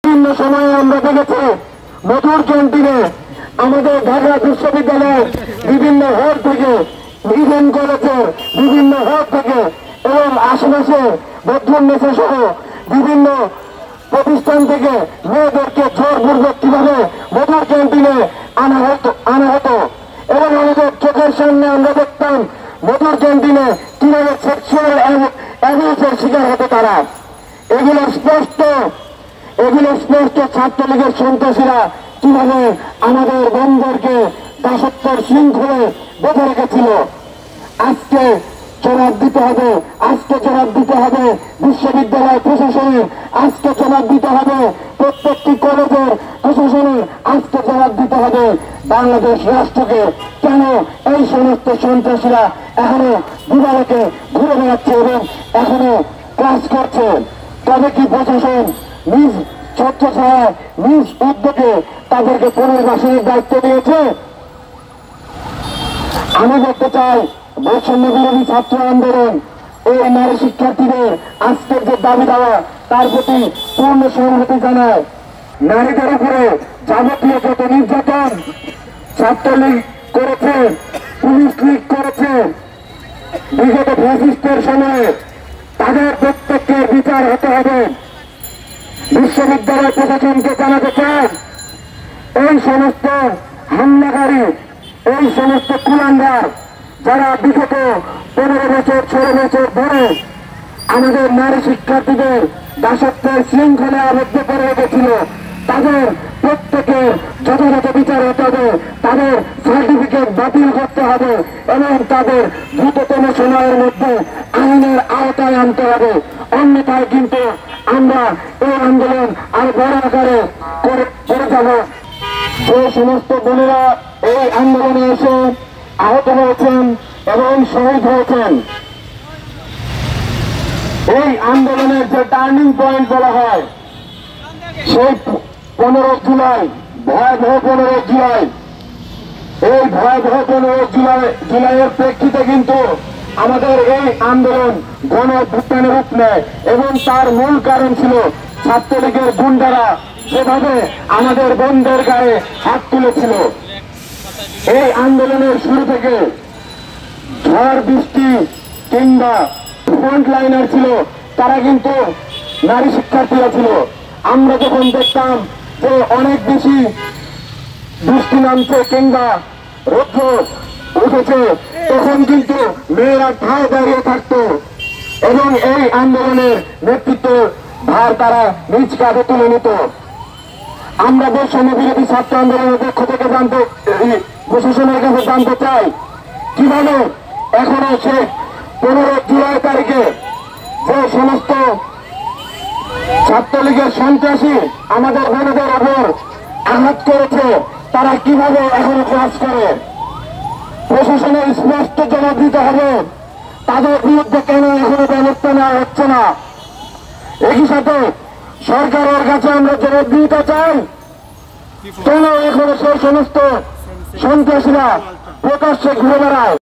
বিভিন্ন সময়ে আমরা দেখেছি মধুর ক্যান্টিনে আমাদের ঢাকা বিশ্ববিদ্যালয়ের বিভিন্ন হল থেকে, ইডেন কলেজের বিভিন্ন হল থেকে এবং আশেপাশে বর্ধমান মেসে সহ বিভিন্ন প্রতিষ্ঠান থেকে মেয়েদেরকে জোরপূর্বক কিভাবে মধুর ক্যান্টিনে আনা হতো এবং আমাদের চোখের সামনে আমরা দেখতাম মধুর ক্যান্টিনে কিভাবে সেক্সুয়াল অ্যাবিউজের শিকার হতো তারা। এগুলো স্পষ্ট ছাত্রলীগের সন্ত্রাসীরা কিভাবে আমাদের বন্ধুদেরকে দাসত্বের শৃঙ্খলে বেঁধে রেখেছিল। আজকে জবাব দিতে হবে, বিশ্ববিদ্যালয় প্রশাসনের, আজকে জবাব দিতে হবে প্রত্যেকটি কলেজের প্রশাসনের, আজকে জবাব দিতে হবে বাংলাদেশ রাষ্ট্রকে। কেন এই সমস্ত সন্ত্রাসীরা এখনো বিভাগে ঘুরে বেড়াচ্ছে এবং এখনো ক্লাস করছে? তবে কি প্রশাসন নিজ ছত্রছায়ায় নিজ উদ্যোগে তাদেরকে পুনর্বাসনের দায়িত্ব দিয়েছে? আমি বলতে চাই, বৈষম্য বিরোধী ছাত্র আন্দোলন এই নারী শিক্ষার্থীদের আজকের যে দাবি দেওয়া তার প্রতি পূর্ণ সংহতি জানায়। নারীদের উপরে যাবতীয় যত নির্যাতন ছাত্রলীগ করেছে, পুলিশ লীগ করেছে বিগত ফ্যাসিস্টের সময়ে, তাদের প্রত্যেকের বিচার হতে হবে। বিশ্ববিদ্যালয় প্রশাসনকে জানাতে চাই, এই সমস্ত হামলাকারী, এই সমস্ত কুলাঙ্গার যারা বিগত 15 বছর 16 বছর ধরে আমাদের নারী শিক্ষার্থীদের দাসত্বের শৃঙ্খলে আবদ্ধ করে রেখেছিল, তাদের প্রত্যেকের যথাযথ বিচার হতে হবে, তাদের সার্টিফিকেট বাতিল করতে হবে এবং তাদের দ্রুততম সময়ের মধ্যে আইনের আওতায় আনতে হবে। অন্যথায় কিন্তু আমরা এই আন্দোলন আরো বড় আকারে করে যাব। যে সমস্ত বোনেরা এই আন্দোলনে এসে আহত হয়েছেন এবং শহীদ হয়েছেন, এই আন্দোলনের যে টার্নিং পয়েন্ট বলা হয়, সেই 15 জুলাই, ভয়াবহ 15 জুলাই, এই ভয়াবহ 15 জুলাইয়ের প্রেক্ষিতে কিন্তু আমাদের এই আন্দোলন গণ অভ্যুত্থানের রূপ নেয় এবং তার মূল কারণ ছিল ছাত্রলীগের গুন্ডারা যেভাবে আমাদের বন্ধের গায়ে হাত তুলেছিল। এই আন্দোলনের শুরু থেকে ঝড় বৃষ্টি কিংবা ফ্রন্ট লাইনার ছিল তারা কিন্তু নারী শিক্ষার্থীরা ছিল। আমরা যখন দেখতাম যে অনেক বেশি বৃষ্টি নামছে কিংবা রৌদ্র উঠেছে, তখন কিন্তু মেয়েরা ঠায় দাঁড়িয়ে থাকতো এবং এই আন্দোলনের নেতৃত্ব ভার তারা নিজ কাঁধে তুলে নিত। আমরা বৈষম্য বিরোধী ছাত্র আন্দোলনের পক্ষ থেকে প্রশাসনের কাছে জানতে চাই, কিভাবে এখনো সে 15 জুলাই তারিখে যে সমস্ত ছাত্রলীগের সন্ত্রাসী আমাদের বোনদের ওপর আঘাত করেছে, তারা কিভাবে এখনো ক্লাস করে? প্রশাসনের স্পষ্ট জবাব দিতে হবে তাদের বিরুদ্ধে কেন এখনো ব্যবস্থা নেওয়া হচ্ছে না। একই সাথে সরকারের কাছে আমরা জবাব দিতে চাই, কেন এখনো সেই সমস্ত সন্ত্রাসীরা প্রকাশ্যে ঘুরে বেড়ায়?